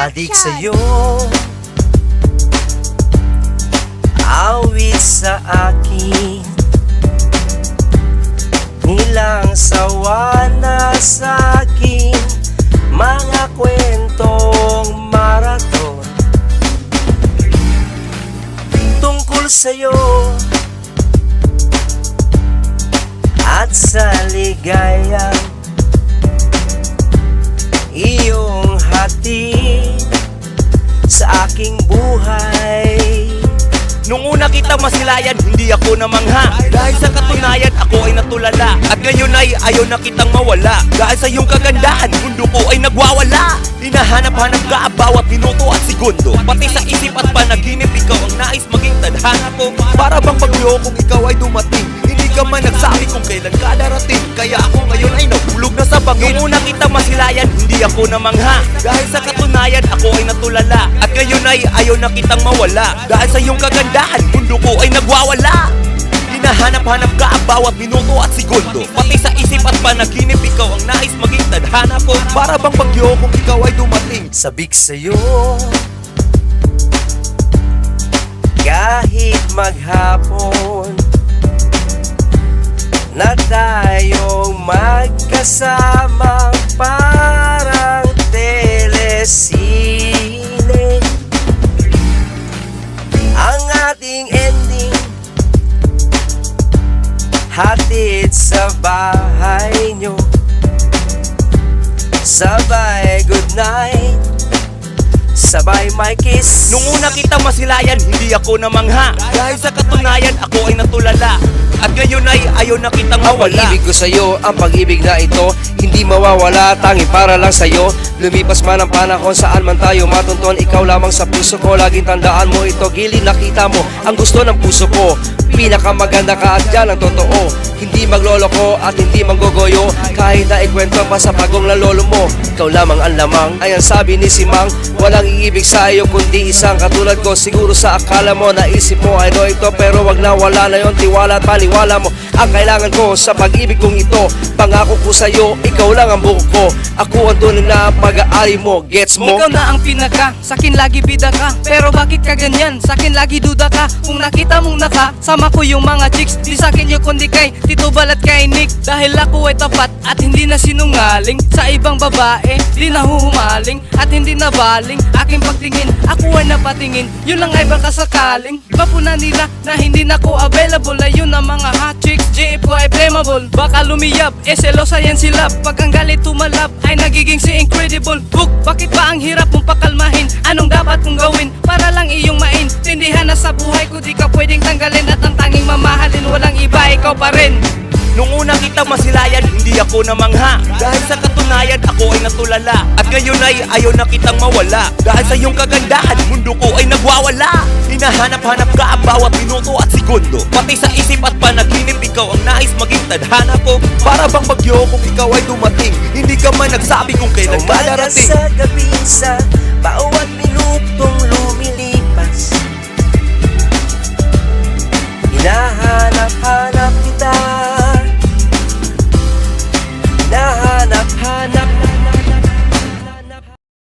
Adik sa'yo, awit sa akin, nilang sawa na sa'kin, mga kwentong marathon tungkol sa'yo at sa ligayang iyong hatid sa aking buhay. Nung una kita masilayan, hindi ako namangha. Dahil sa katunayan, ako ay natulala. At ngayon ay ayaw na kitang mawala. Dahil sa iyong kagandahan, mundo ko ay nagwawala. Hinahanap-hanap ka bawat minuto at segundo. Pati sa isip at panaginip, ikaw ang nais maging tadhana ko. Para bang bagyo kung ikaw ay dumating, hindi ka man nagsabi kung kailan ka darating. Kaya ako ngayon ay nahulog na sa bangin. Nung una kita masilayan, hindi ako namangha. Dahil sa katunayan, ako ay natulala. At ngayon ay ayaw na kitang mawala. Dahil sa iyong kagandahan, mundo ko ay nagwawala. Hinahanap-hanap ka bawat minuto at segundo. Pati sa isip at panaginip, ikaw ang nais maging tadhana ko. Para bang bagyo kung ikaw ay dumating. Sabik sa'yo, kahit maghapon na tayong magkasama, parang telesine ang ating ending, hatid sa bahay nyo, sabay good night, sabay my kiss. Nung una kita masilayan, hindi ako namangha. Dahil sa katunayan, ako ay natulala. At ngayon ay ayaw na kitang Ang mawala. pag-ibig ko sa'yo, ang pag-ibig na ito, hindi mawawala, tanging para lang sa'yo. Lumipas man ang panahon, saan man tayo matunton, ikaw lamang sa puso ko. Laging tandaan mo ito, gilid nakita mo ang gusto ng puso ko. Pinakamaganda ka at yan ang totoo, hindi magloloko at hindi manggogoyo. Kahit na ikwento pa sa pagong ng lolo mo, ikaw lamang ang lamang. Ayan sabi ni Simang, walang iibig sa iyo kundi isang katulad ko. Siguro sa akala mo, naisip mo ay no ito, pero wag na, wala na yon tiwala at paniwala mo. Ang kailangan ko sa pag-ibig kong ito, pangako ko sa'yo, ikaw lang ang buko ko. Ako ang tunay na pag-aari mo, gets mo? Ikaw na ang pinaka, sakin lagi bida ka. Pero bakit ka ganyan, sakin lagi duda ka. Kung nakita mong nakasama ko yung mga chicks, di sakin yung kundi kay Tito Bal at kay Nick. Dahil ako ay tapat at hindi na sinungaling, sa ibang babae di nahuhumaling at hindi nabaling. Aking pagtingin, ako ay napatingin, yun lang ay baka sakaling mapuna nila na hindi na ko available. Ayun ang mga hot chicks, GF ko ay flammable. Baka lumiyab, selosa yan sila. Pag ang galit tumalab, ay nagiging si Incredible Book. Bakit ba ang hirap mong pakalmahin? Anong dapat kong gawin para lang iyong maintindihan na sa buhay ko di ka pwedeng tanggalin. At ang tanging mamahalin, walang iba, ikaw pa rin. Nung una kita masilayan, hindi ako namangha. Dahil sa katunayan, ako ay natulala. At ngayon ay ayaw na kitang mawala. Dahil sa iyong kagandahan, mundo ko ay nagwawala. Hinahanap-hanap ka bawat minuto at segundo. Pati sa isip at panaginip, ikaw ang nais maging tadhana ko. Para bang bagyo kung ikaw ay dumating, hindi ka man nagsabi kung kailan ka Umaga darating. sa gabi, sa bawat